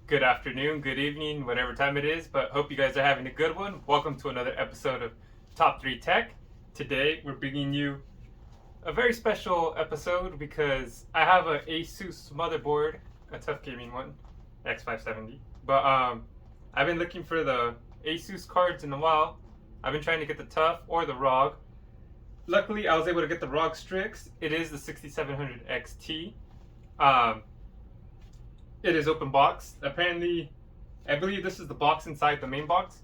good afternoon, good evening, whatever time it is, but hope you guys are having a good one. Welcome to another episode of Top3Tech. Today we're bringing you a very special episode because I have an ASUS motherboard, a tough gaming one, X570. But I've been looking for the ASUS cards in a while. I've been trying to get the tough or the Rog. Luckily, I was able to get the Rog Strix. It is the 6700 XT. It is open box. Apparently, I believe this is the box inside the main box.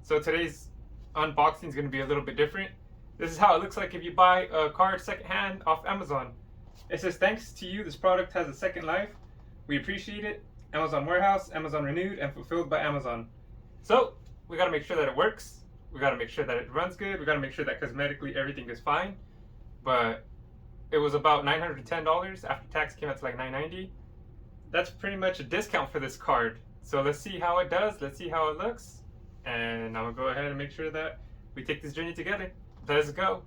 So today's unboxing is going to be a little bit different. This is how it looks like if you buy a card secondhand off Amazon. It says, thanks to you, this product has a second life. We appreciate it. Amazon warehouse, Amazon renewed and fulfilled by Amazon. So we got to make sure that it works. We got to make sure that it runs good. We got to make sure that cosmetically everything is fine. But it was about $910. After tax came out to like $990. That's pretty much a discount for this card. So let's see how it does. Let's see how it looks. And I'm going to go ahead and make sure that we take this journey together. Let's go.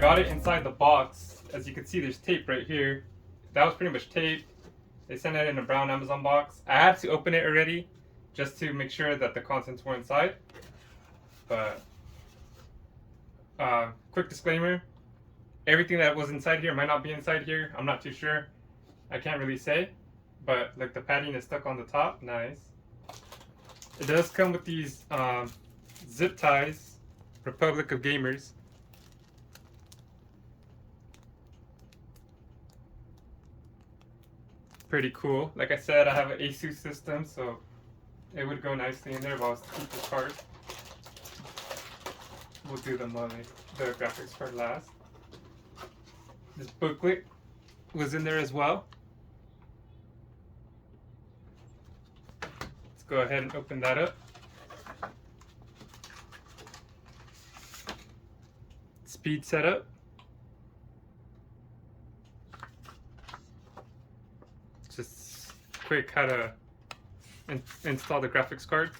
Got it inside the box. As you can see, there's tape right here. That was pretty much tape. They sent it in a brown Amazon box. I had to open it already just to make sure that the contents were inside. But quick disclaimer, everything that was inside here might not be inside here. I'm not too sure. I can't really say. But like the padding is stuck on the top. Nice. It does come with these zip ties, Republic of Gamers. Pretty cool. Like I said, I have an ASUS system, so it would go nicely in there if I was to keep the card. We'll do the graphics card last. This booklet was in there as well. Let's go ahead and open that up. Speed setup. Just quick how to install the graphics card.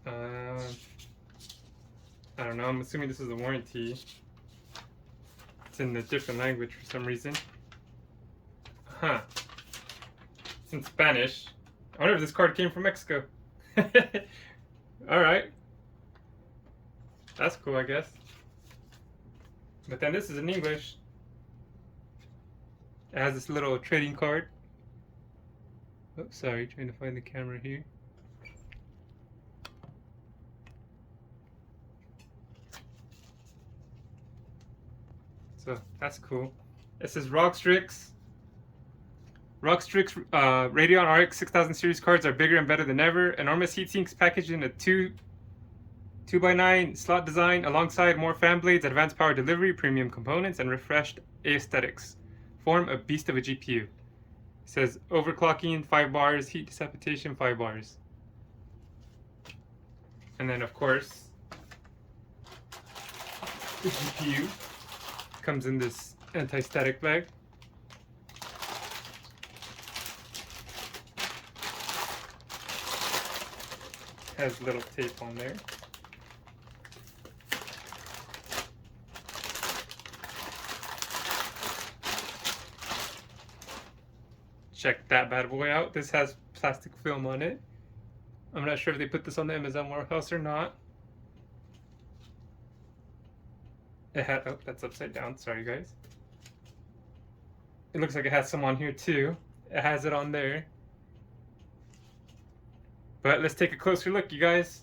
I don't know, I'm assuming this is a warranty. It's in a different language for some reason. Huh. It's in Spanish. I wonder if this card came from Mexico. Alright. That's cool, I guess. But then this is in English. It has this little trading card. Oh, sorry, trying to find the camera here. So that's cool. It says Rog Strix. Rog Strix Radeon RX 6000 series cards are bigger and better than ever. Enormous heatsinks packaged in a 2x9 slot design alongside more fan blades, advanced power delivery, premium components, and refreshed aesthetics form a beast of a GPU. It says overclocking 5 bars, heat dissipation 5 bars. And then of course the GPU comes in this anti-static bag. Has little tape on there. Check that bad boy out. This has plastic film on it. I'm not sure if they put this on the Amazon warehouse or not. It had, oh, that's upside down. Sorry, guys. It looks like it has some on here too. It has it on there. But let's take a closer look, you guys.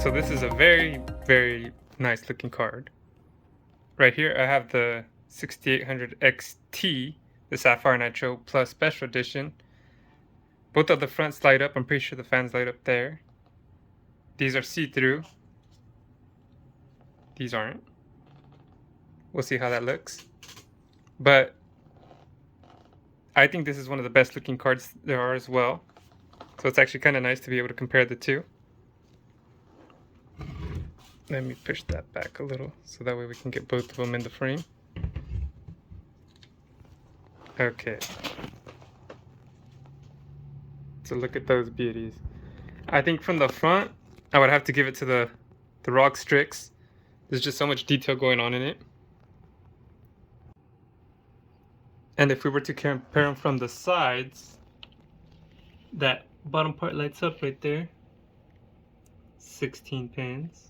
So this is a very, very nice looking card. Right here I have the 6800 XT, the Sapphire Nitro Plus Special Edition. Both of the fronts light up. I'm pretty sure the fans light up there. These are see-through. These aren't. We'll see how that looks. But I think this is one of the best looking cards there are as well. So it's actually kind of nice to be able to compare the two. Let me push that back a little so that way we can get both of them in the frame. Okay. So look at those beauties. I think from the front, I would have to give it to the Rog Strix. There's just so much detail going on in it. And if we were to compare them from the sides, that bottom part lights up right there. 16 pins.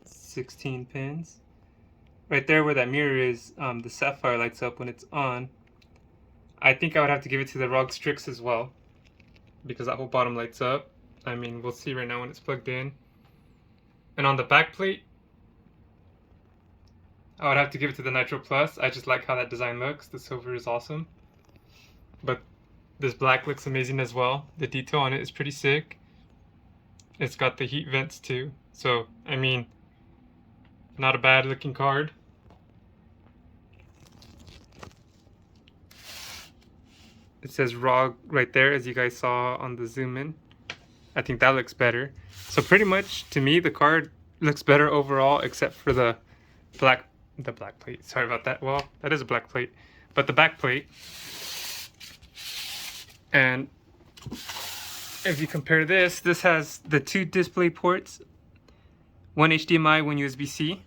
16 pins. Right there where that mirror is, the Sapphire lights up when it's on. I think I would have to give it to the Rog Strix as well, because that whole bottom lights up. I mean, we'll see right now when it's plugged in. And on the back plate, I would have to give it to the Nitro Plus. I just like how that design looks. The silver is awesome. But this black looks amazing as well. The detail on it is pretty sick. It's got the heat vents too. So, I mean, not a bad looking card. It says ROG right there, as you guys saw on the zoom in. I think that looks better. So pretty much, to me, the card looks better overall, except for the black plate. Sorry about that. Well, that is a black plate. But the back plate. And if you compare this, this has the two display ports. One HDMI, one USB-C.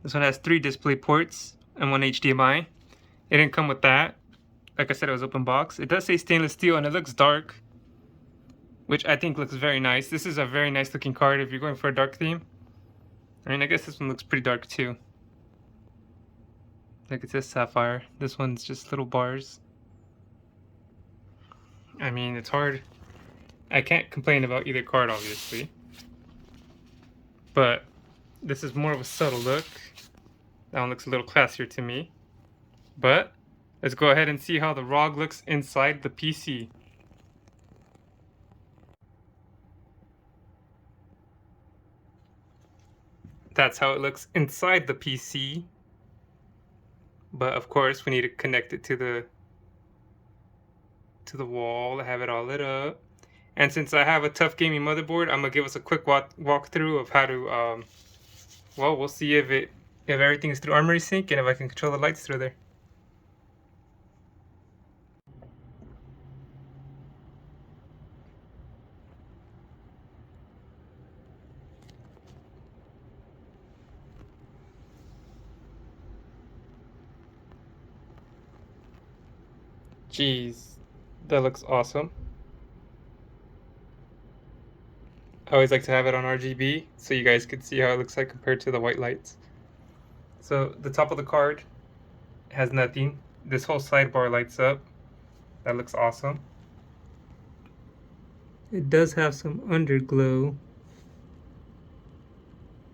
This one has 3 display ports and 1 HDMI. It didn't come with that. Like I said, it was open box. It does say stainless steel and it looks dark, which I think looks very nice. This is a very nice looking card if you're going for a dark theme. I mean, I guess this one looks pretty dark too. Like it says Sapphire. This one's just little bars. I mean, it's hard. I can't complain about either card, obviously. But this is more of a subtle look. That one looks a little classier to me. But let's go ahead and see how the ROG looks inside the PC. That's how it looks inside the PC. But of course, we need to connect it to the wall to have it all lit up. And since I have a tough gaming motherboard, I'm gonna give us a quick walkthrough of how to. Well, we'll see if everything is through Armory Sync and if I can control the lights through there. Jeez, that looks awesome. I always like to have it on RGB so you guys can see how it looks like compared to the white lights. So the top of the card has nothing. This whole sidebar lights up. That looks awesome. It does have some underglow.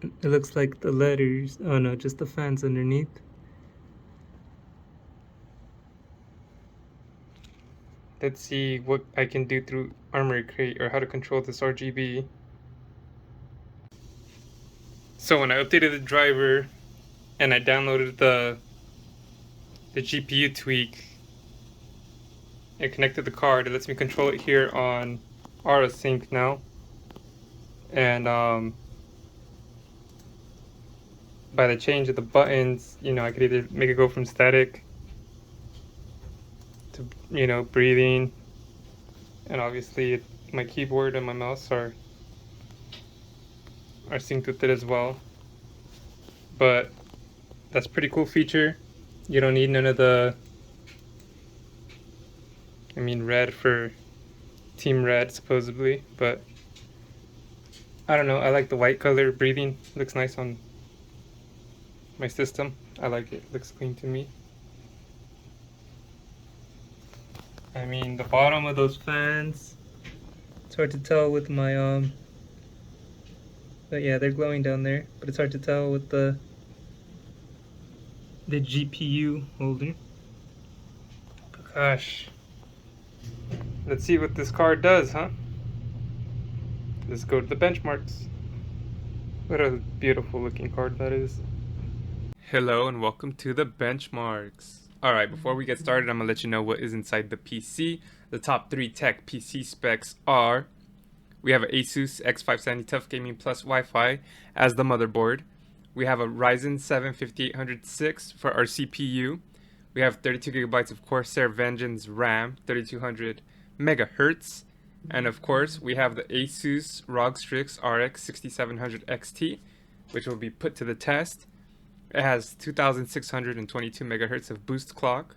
It looks like the letters. Oh no, just the fans underneath. Let's see what I can do through Armory Crate or how to control this RGB. So when I updated the driver and I downloaded the GPU tweak and connected the card, it lets me control it here on AutoSync now. And by the change of the buttons, you know, I could either make it go from static to, you know, breathing, and obviously my keyboard and my mouse are synced with it as well. But that's a pretty cool feature. You don't need none of the, I mean, red for Team Red supposedly, but I don't know, I like the white color breathing. Looks nice on my system. I like it. Looks clean to me. I mean, the bottom of those fans, it's hard to tell with my But yeah, they're glowing down there, but it's hard to tell with the GPU holder. Gosh. Let's see what this card does, huh? Let's go to the benchmarks. What a beautiful looking card that is. Hello and welcome to the benchmarks. Alright, before we get started, I'm going to let you know what is inside the PC. The top 3 tech PC specs are: we have an ASUS X570 Tough Gaming Plus Wi-Fi as the motherboard. We have a Ryzen 7 5806 for our CPU. We have 32GB of Corsair Vengeance RAM, 3200 megahertz. And of course, we have the ASUS Rog Strix RX 6700 XT, which will be put to the test. It has 2622 megahertz of boost clock.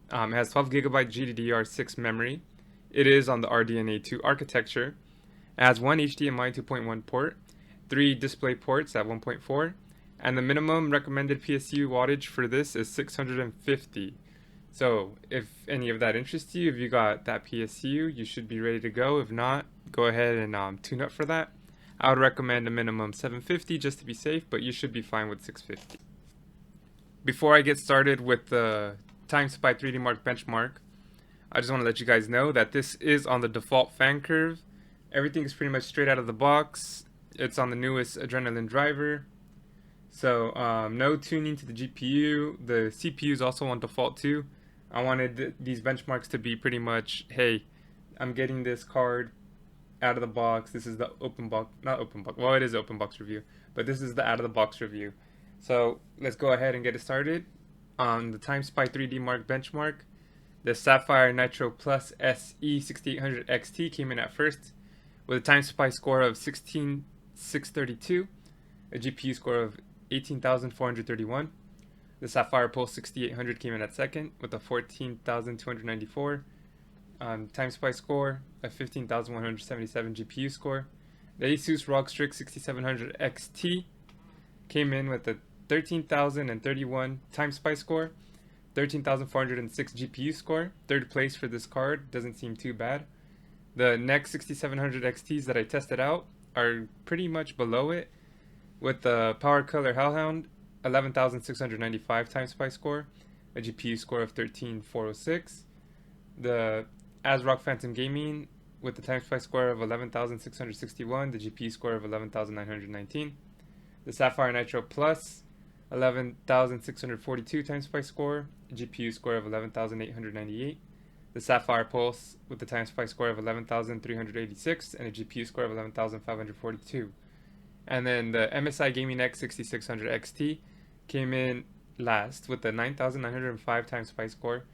It has 12GB GDDR6 memory. It is on the RDNA2 architecture. It has one HDMI 2.1 port, 3 display ports at 1.4, and the minimum recommended PSU wattage for this is 650. So if any of that interests you, if you got that PSU, you should be ready to go. If not, go ahead and tune up for that. I would recommend a minimum 750 just to be safe, but you should be fine with 650. Before I get started with the TimeSpy 3D Mark benchmark, I just want to let you guys know that this is on the default fan curve. Everything is pretty much straight out of the box. It's on the newest Adrenaline driver. So no tuning to the GPU. The CPU is also on default too. I wanted these benchmarks to be pretty much, hey, I'm getting this card out of the box. This is the open box, not open box. Well, it is open box review, but this is the out of the box review. So let's go ahead and get it started. On the TimeSpy 3D Mark benchmark, the Sapphire Nitro Plus SE 6800 XT came in at first with a TimeSpy score of 16632, a GPU score of 18,431. The Sapphire Pulse 6800 came in at second with a 14,294 TimeSpy score, a 15,177 GPU score. The ASUS ROG Strix 6700 XT came in with a 13,031 TimeSpy score, 13,406 GPU score. Third place for this card, doesn't seem too bad. The next 6700 XTs that I tested out are pretty much below it, with the Power Color Hellhound 11,695 TimeSpy score, a GPU score of 13,406. The ASRock Phantom Gaming with the TimeSpy score of 11,661, the GPU score of 11,919. The Sapphire Nitro Plus 11,642 TimeSpy score, a GPU score of 11,898. The Sapphire Pulse with the TimeSpy score of 11,386 and a GPU score of 11,542. And then the MSI Gaming X 6600 XT came in last with a 9,905 TimeSpy score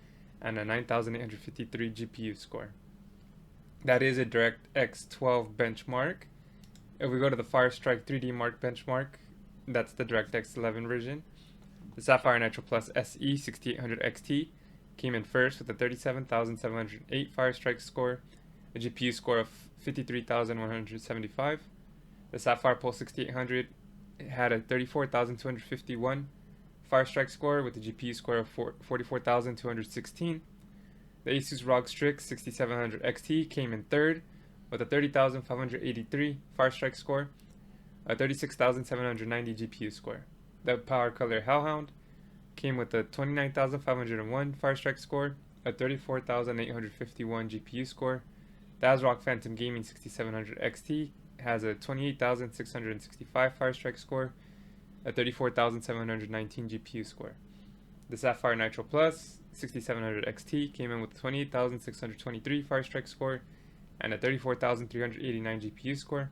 and a 9,853 GPU score. That is a DirectX 12 benchmark. If we go to the Firestrike 3D Mark benchmark, that's the DirectX 11 version. The Sapphire Nitro Plus SE 6800 XT came in first with a 37,708 Firestrike score, a GPU score of 53,175. The Sapphire Pulse 6800 had a 34,251 Firestrike score with a GPU score of 44,216. The ASUS ROG Strix 6700 XT came in third with a 30,583 Firestrike score, a 36,790 GPU score. The Power Color Hellhound came with a 29,501 Firestrike score, a 34,851 GPU score. The ASRock Phantom Gaming 6700 XT has a 28,665 Firestrike score, a 34,719 GPU score. The Sapphire Nitro Plus 6700 XT came in with a 28,623 Firestrike score and a 34,389 GPU score.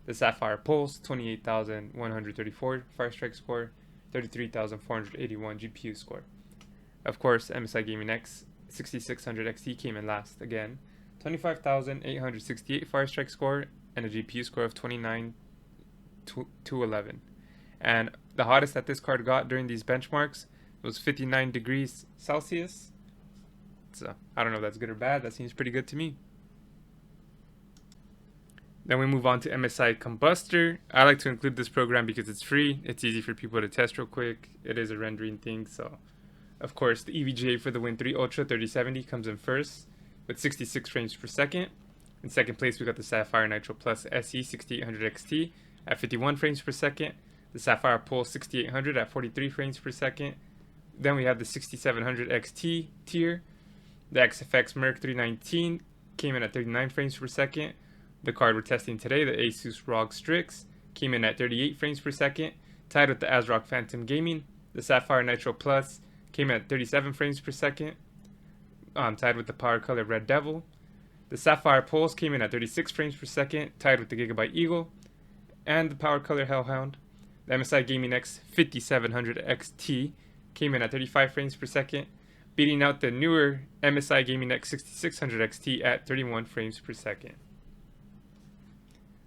The Sapphire Pulse 28,134 Firestrike score, 33,481 GPU score. Of course, MSI Gaming X 6600 XT came in last again, 25,868 Firestrike score and a GPU score of 29,211. And the hottest that this card got during these benchmarks was 59 degrees Celsius. So I don't know if that's good or bad. That seems pretty good to me. Then we move on to MSI Kombustor. I like to include this program because it's free. It's easy for people to test real quick. It is a rendering thing. So, of course, the EVGA for the Win 3 Ultra 3070 comes in first with 66 frames per second. In second place, we got the Sapphire Nitro Plus SE 6800 XT at 51 frames per second. The Sapphire Pulse 6800 at 43 frames per second. Then we have the 6700 XT tier. The XFX Merc 319 came in at 39 frames per second. The card we're testing today, the ASUS ROG Strix, came in at 38 frames per second, tied with the ASRock Phantom Gaming. The Sapphire Nitro Plus came at 37 frames per second, tied with the Power Color Red Devil. The Sapphire Pulse came in at 36 frames per second, tied with the Gigabyte Eagle and the Power Color Hellhound. The MSI Gaming X 5700 XT came in at 35 frames per second, beating out the newer MSI Gaming X 6600 XT at 31 frames per second.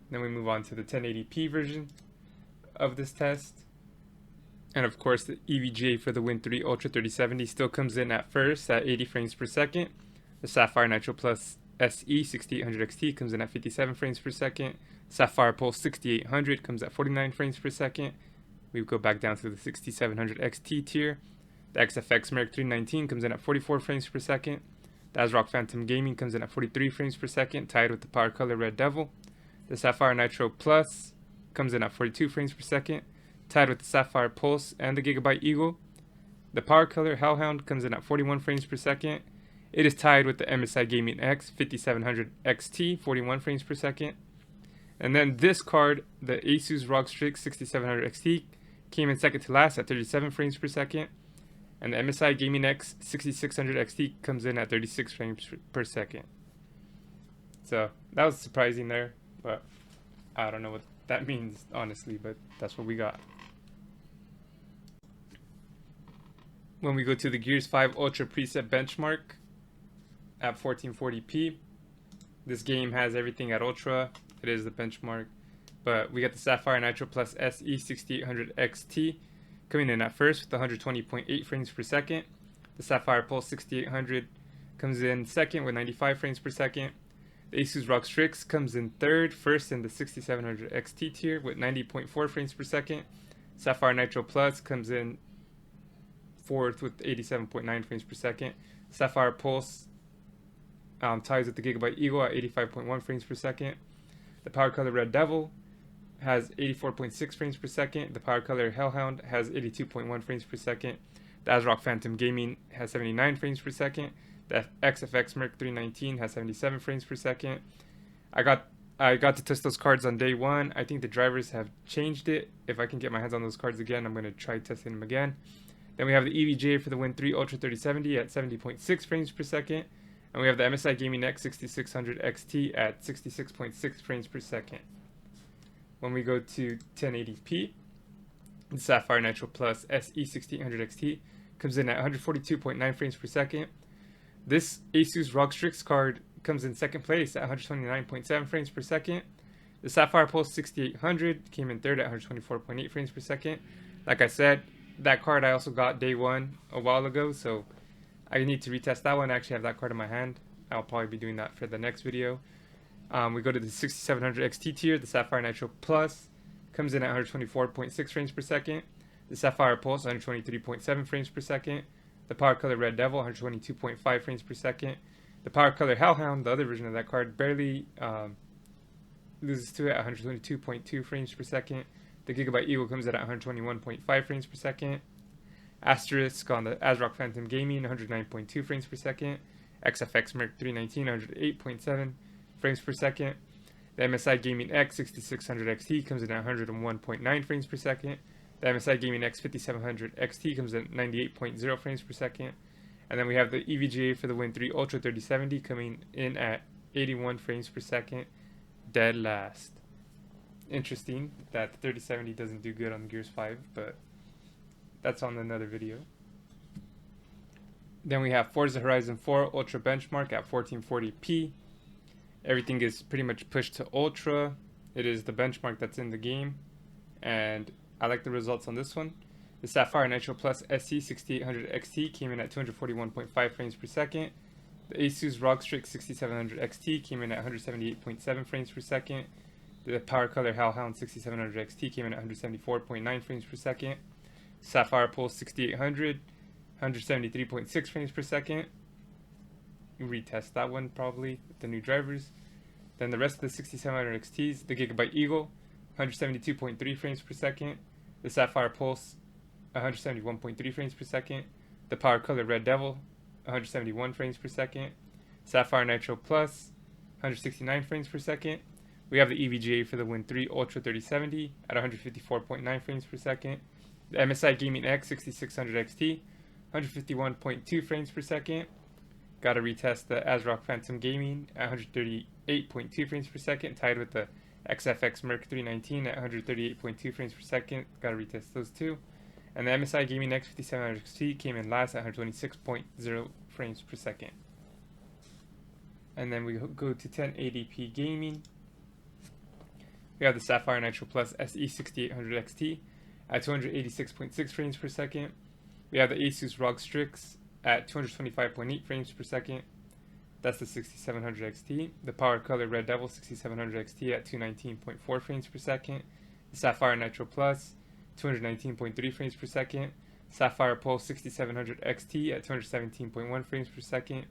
Then we move on to the 1080p version of this test. And of course, the EVGA for the Win 3 Ultra 3070 still comes in at first at 80 frames per second. The Sapphire Nitro Plus SE 6800 XT comes in at 57 frames per second. Sapphire Pulse 6800 comes at 49 frames per second. We go back down to the 6700 XT tier. The XFX Merc 319 comes in at 44 frames per second. The ASRock Phantom Gaming comes in at 43 frames per second, tied with the Power Color Red Devil. The Sapphire Nitro Plus comes in at 42 frames per second, tied with the Sapphire Pulse and the Gigabyte Eagle. The Power Color Hellhound comes in at 41 frames per second. It is tied with the MSI Gaming X 5700 XT, 41 frames per second. And then this card, the ASUS ROG Strix 6700 XT, came in second to last at 37 frames per second. And the MSI Gaming X 6600 XT comes in at 36 frames per second. So that was surprising there, but I don't know what that means, honestly, but that's what we got. When we go to the Gears 5 Ultra preset benchmark at 1440p, this game has everything at Ultra. It is the benchmark, but we got the Sapphire Nitro Plus SE 6800 XT coming in at first with 120.8 frames per second. The Sapphire Pulse 6800 comes in second with 95 frames per second. The ASUS ROG Strix comes in first in the 6700 XT tier with 90.4 frames per second. Sapphire Nitro Plus comes in fourth with 87.9 frames per second. Sapphire Pulse ties with the Gigabyte Eagle at 85.1 frames per second. The Power Color Red Devil has 84.6 frames per second. The Power Color Hellhound has 82.1 frames per second. The ASRock Phantom Gaming has 79 frames per second. The XFX Merc 319 has 77 frames per second. I got to test those cards on day one. I think the drivers have changed it. If I can get my hands on those cards again, I'm going to try testing them again. Then we have the EVGA for the Win 3 Ultra 3070 at 70.6 frames per second. And we have the MSI Gaming X 6600 XT at 66.6 frames per second. When we go to 1080p, the Sapphire Nitro Plus SE 6800 XT comes in at 142.9 frames per second. This ASUS ROG Strix card comes in second place at 129.7 frames per second. The Sapphire Pulse 6800 came in third at 124.8 frames per second. Like I said, that card I also got day one a while ago, so I need to retest that one. I actually have that card in my hand. I'll probably be doing that for the next video. We go to the 6700 XT tier. The Sapphire Nitro Plus comes in at 124.6 frames per second. The Sapphire Pulse 123.7 frames per second. The Power Color Red Devil 122.5 frames per second. The Power Color Hellhound, the other version of that card, barely loses to it at 122.2 frames per second. The Gigabyte Eagle comes in at 121.5 frames per second. Asterisk on the ASRock Phantom Gaming 109.2 frames per second. XFX Merc 319 108.7 frames per second. The MSI Gaming X 6600 XT comes in at 101.9 frames per second. The MSI Gaming X 5700 XT comes in at 98.0 frames per second. And then we have the EVGA for the Win 3 Ultra 3070 coming in at 81 frames per second, dead last. Interesting that the 3070 doesn't do good on the Gears 5, but that's on another video. Then we have Forza Horizon 4 Ultra Benchmark at 1440p. Everything is pretty much pushed to Ultra. It is the benchmark that's in the game, and I like the results on this one. The Sapphire Nitro Plus SE 6800 XT came in at 241.5 frames per second. The ASUS ROG Strix 6700 XT came in at 178.7 frames per second. The Power Color Hellhound 6700 XT came in at 174.9 frames per second. Sapphire Pulse 6800, 173.6 frames per second. Retest that one probably with the new drivers. Then the rest of the 6700 XTs, the Gigabyte Eagle, 172.3 frames per second. The Sapphire Pulse, 171.3 frames per second. The Power Color Red Devil, 171 frames per second. Sapphire Nitro Plus, 169 frames per second. We have the EVGA for the Win 3 Ultra 3070 at 154.9 frames per second. The MSI Gaming X 6600 XT, 151.2 frames per second. Gotta retest the ASRock Phantom Gaming at 138.2 frames per second, tied with the XFX Merc 319 at 138.2 frames per second. Gotta retest those two. And the MSI Gaming X 5700 XT came in last at 126.0 frames per second. And then we go to 1080p gaming. We have the Sapphire Nitro Plus SE 6800 XT at 286.6 frames per second. We have the ASUS Rog Strix at 225.8 frames per second. That's the 6700 XT. The Power Color Red Devil 6700 XT at 219.4 frames per second. The Sapphire Nitro Plus 219.3 frames per second. Sapphire Pulse 6700 XT at 217.1 frames per second.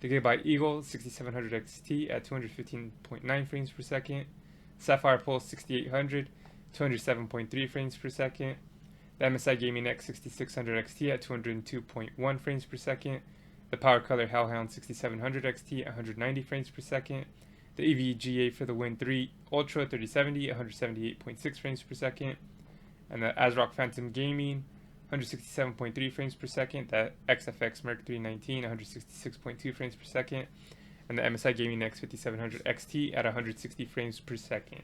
The Gigabyte Eagle 6700 XT at 215.9 frames per second. Sapphire Pulse 6800, 207.3 frames per second. The MSI Gaming X 6600 XT at 202.1 frames per second. The Power Color Hellhound 6700 XT at 190 frames per second. The EVGA for the Win 3 Ultra 3070 at 178.6 frames per second. And the ASRock Phantom Gaming 167.3 frames per second. The XFX Merc 319 166.2 frames per second. And the MSI Gaming X 5700 XT at 160 frames per second.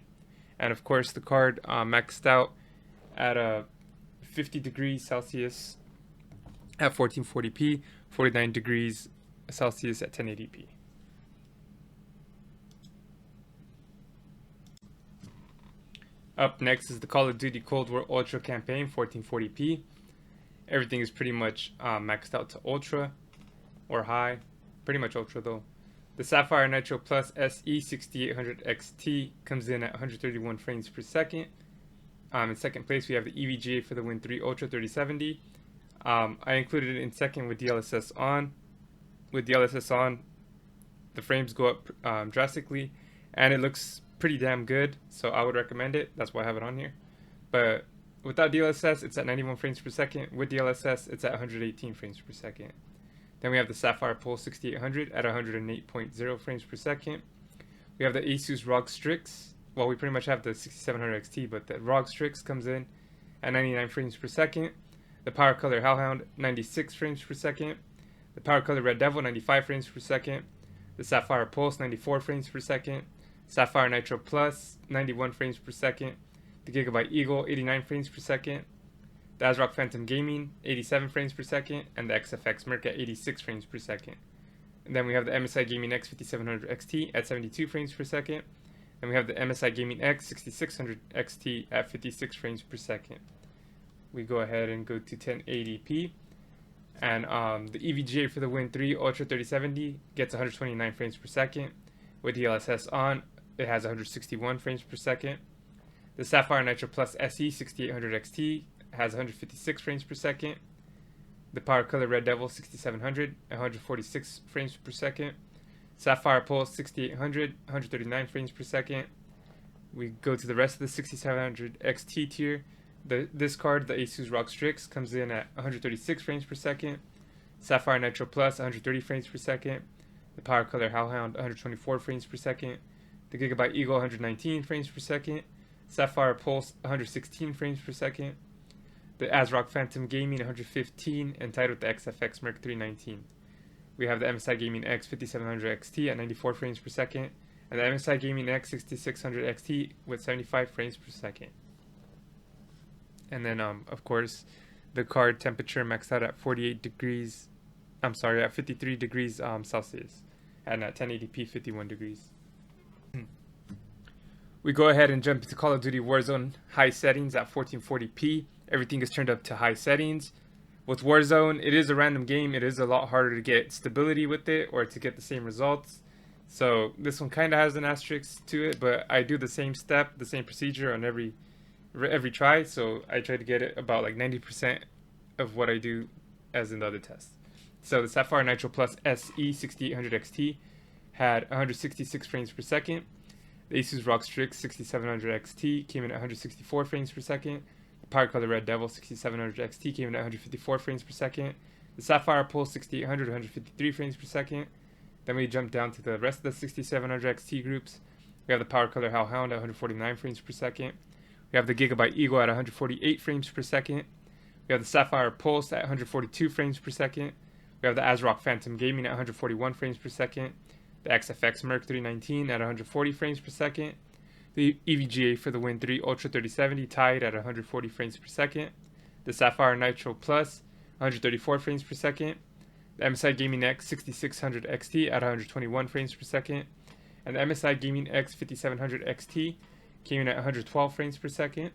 And of course the card maxed out at 50 degrees Celsius at 1440p, 49 degrees Celsius at 1080p. Up next is the Call of Duty Cold War Ultra campaign, 1440p. Everything is pretty much maxed out to Ultra or high, pretty much Ultra though. The Sapphire Nitro Plus SE 6800 XT comes in at 131 frames per second. In second place, we have the EVGA for the Win 3 Ultra 3070. I included it in second with DLSS on. With DLSS on, the frames go up drastically, and it looks pretty damn good, so I would recommend it. That's why I have it on here. But without DLSS, it's at 91 frames per second. With DLSS, it's at 118 frames per second. Then we have the Sapphire Pulse 6800 at 108.0 frames per second. We have the ASUS Rog Strix. Well, we pretty much have the 6700 XT, but the Rog Strix comes in at 99 frames per second. The Power Color Hellhound, 96 frames per second. The Power Color Red Devil, 95 frames per second. The Sapphire Pulse, 94 frames per second. Sapphire Nitro Plus, 91 frames per second. The Gigabyte Eagle, 89 frames per second. The ASRock Phantom Gaming, 87 frames per second. And the XFX Merc at 86 frames per second. And then we have the MSI Gaming X 5700 XT at 72 frames per second. And we have the MSI Gaming X 6600 XT at 56 frames per second. We go ahead and go to 1080p. And the EVGA for the Win 3 Ultra 3070 gets 129 frames per second. With DLSS on, it has 161 frames per second. The Sapphire Nitro Plus SE 6800 XT has 156 frames per second. The Power Color Red Devil 6700 146 frames per second. Sapphire Pulse 6800 139 frames per second. We go to the rest of the 6700 XT tier. This card, the ASUS Rog Strix, comes in at 136 frames per second. Sapphire Nitro Plus 130 frames per second. The Power Color Hellhound 124 frames per second. The Gigabyte Eagle 119 frames per second. Sapphire Pulse 116 frames per second. The ASRock Phantom Gaming 115 and tied with the XFX Merc 319. We have the MSI Gaming X 5700 XT at 94 frames per second. And the MSI Gaming X 6600 XT with 75 frames per second. And then, of course, the card temperature maxed out at 48 degrees. I'm sorry, at 53 degrees Celsius. And at 1080p, 51 degrees. We go ahead and jump into Call of Duty Warzone high settings at 1440p. Everything is turned up to high settings. With Warzone, it is a random game. It is a lot harder to get stability with it or to get the same results. So this one kind of has an asterisk to it, but I do the same step, the same procedure on every try. So I try to get it about like 90% of what I do as in the other tests. So the Sapphire Nitro Plus SE 6800 XT had 166 frames per second. The ASUS Rog Strix 6700 XT came in at 164 frames per second. The Power Color Red Devil 6700 XT came in at 154 frames per second. The Sapphire Pulse 6800 153 frames per second. Then we jump down to the rest of the 6700 XT groups. We have the Power Color Hellhound at 149 frames per second. We have the Gigabyte Eagle at 148 frames per second. We have the Sapphire Pulse at 142 frames per second. We have the ASRock Phantom Gaming at 141 frames per second. The XFX Merc 319 at 140 frames per second. The EVGA for the Win 3 Ultra 3070 tied at 140 frames per second. The Sapphire Nitro Plus 134 frames per second. The MSI Gaming X 6600 XT at 121 frames per second. And the MSI Gaming X 5700 XT came in at 112 frames per second.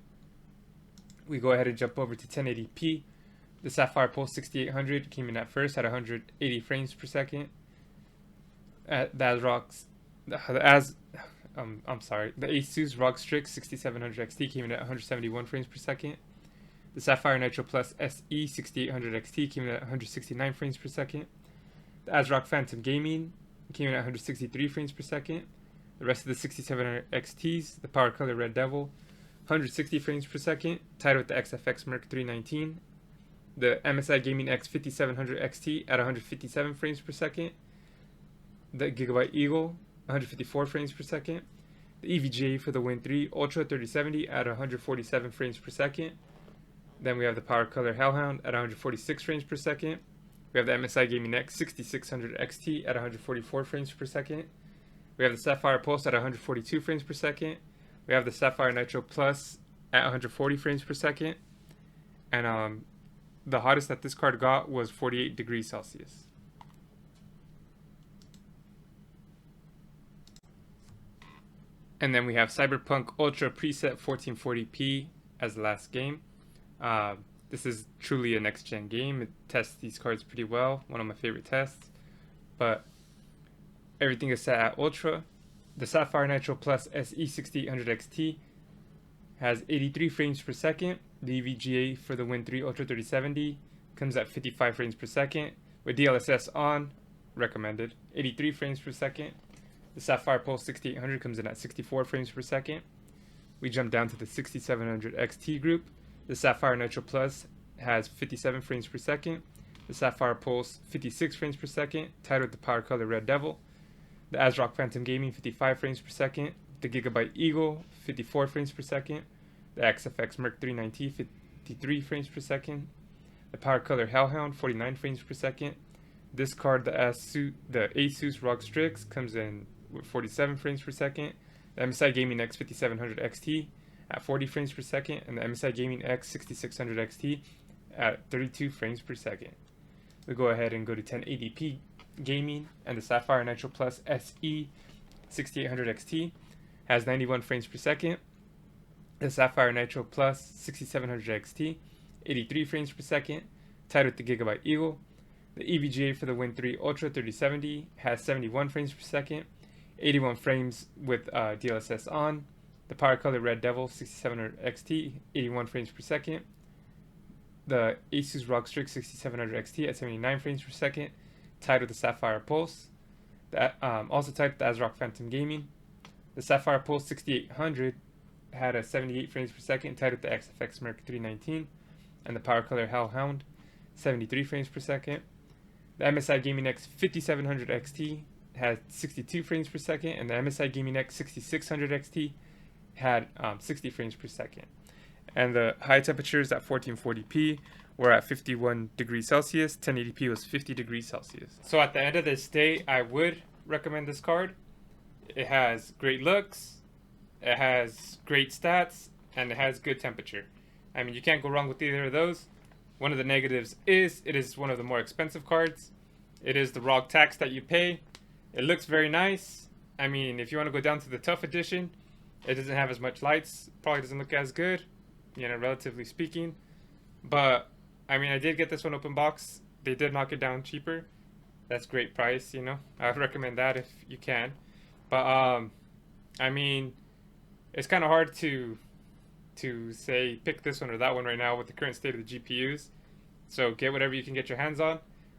We go ahead and jump over to 1080p. The Sapphire Pulse 6800 came in at first at 180 frames per second. The ASUS Rog Strix 6700 XT came in at 171 frames per second. The Sapphire Nitro Plus SE 6800 XT came in at 169 frames per second. The ASRock Phantom Gaming came in at 163 frames per second. The rest of the 6700 XTs, the Power Color Red Devil, 160 frames per second, tied with the XFX Merc 319. The MSI Gaming X 5700 XT at 157 frames per second. The Gigabyte Eagle, 154 frames per second. The EVGA for the Win 3 Ultra 3070 at 147 frames per second. Then we have the Power Color Hellhound at 146 frames per second. We have the MSI Gaming X 6600 XT at 144 frames per second. We have the Sapphire Pulse at 142 frames per second. We have the Sapphire Nitro Plus at 140 frames per second. And the hottest that this card got was 48 degrees Celsius. And then we have Cyberpunk Ultra Preset 1440p as the last game. This is truly a next-gen game. It tests these cards pretty well. One of my favorite tests. But everything is set at Ultra. The Sapphire Nitro Plus SE 6800 XT has 83 frames per second. The EVGA for the Win 3 Ultra 3070 comes at 55 frames per second. With DLSS on, recommended, 83 frames per second. The Sapphire Pulse 6800 comes in at 64 frames per second. We jump down to the 6700 XT group. The Sapphire Nitro Plus has 57 frames per second. The Sapphire Pulse 56 frames per second, tied with the Power Color Red Devil. The ASRock Phantom Gaming 55 frames per second. The Gigabyte Eagle 54 frames per second. The XFX Merc 319 53 frames per second. The Power Color Hellhound 49 frames per second. This card, the ASUS Rog Strix, comes in with 47 frames per second. The MSI Gaming X 5700 XT at 40 frames per second, and the MSI Gaming X 6600 XT at 32 frames per second. We go ahead and go to 1080p gaming, and the Sapphire Nitro Plus SE 6800 XT has 91 frames per second. The Sapphire Nitro Plus 6700 XT 83 frames per second, tied with the Gigabyte Eagle. The EVGA for the Win 3 Ultra 3070 has 71 frames per second, 81 frames with DLSS on. The Power Color Red Devil 6700 XT, 81 frames per second. The ASUS Rog Strix 6700 XT at 79 frames per second, tied with the Sapphire Pulse. Also tied with the ASRock Phantom Gaming. The Sapphire Pulse 6800 had a 78 frames per second, tied with the XFX Merc 319. And the Power Color Hellhound, 73 frames per second. The MSI Gaming X 5700 XT had 62 frames per second, and the MSI Gaming X 6600 XT had 60 frames per second. And the high temperatures at 1440p were at 51 degrees Celsius, 1080p was 50 degrees Celsius. So at the end of this day, I would recommend this card. It has great looks, it has great stats, and it has good temperature. I mean, you can't go wrong with either of those. One of the negatives is it is one of the more expensive cards. It is the ROG tax that you pay. It looks very nice. I mean, if you want to go down to the tough edition, it doesn't have as much lights. Probably doesn't look as good, you know, relatively speaking. But, I mean, I did get this one open box. They did knock it down cheaper. That's great price, you know. I would recommend that if you can. But, I mean, it's kind of hard to say pick this one or that one right now with the current state of the GPUs. So get whatever you can get your hands on.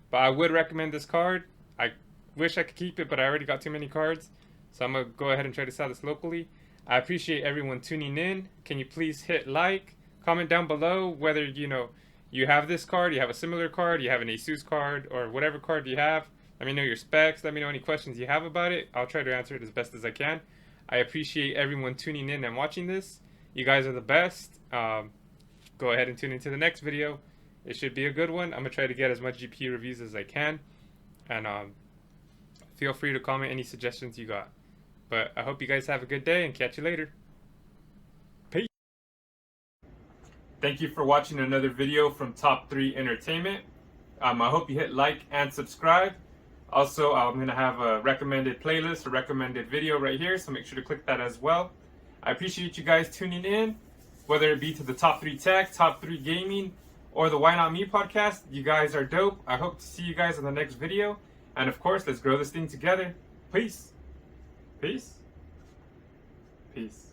But I would recommend this card. I wish I could keep it, but I already got too many cards. So I'm gonna go ahead and try to sell this locally. I appreciate everyone tuning in. Can you please hit like, comment down below whether you have this card, you have a similar card, you have an ASUS card, or whatever card you have. Let me know your specs. Let me know any questions you have about it. I'll try to answer it as best as I can. I appreciate everyone tuning in and watching this. You guys are the best. Go ahead and tune into the next video. It should be a good one. I'm gonna try to get as much GPU reviews as I can, and feel free to comment any suggestions you got. But I hope you guys have a good day and catch you later. Peace. Thank you for watching another video from Top3 Entertainment. I hope you hit like and subscribe. Also, I'm going to have a recommended playlist, a recommended video right here, so make sure to click that as well. I appreciate you guys tuning in, whether it be to the Top3Tech, Top3 Gaming, or the Why Not Me podcast. You guys are dope. I hope to see you guys in the next video. And of course, let's grow this thing together. Peace. Peace. Peace.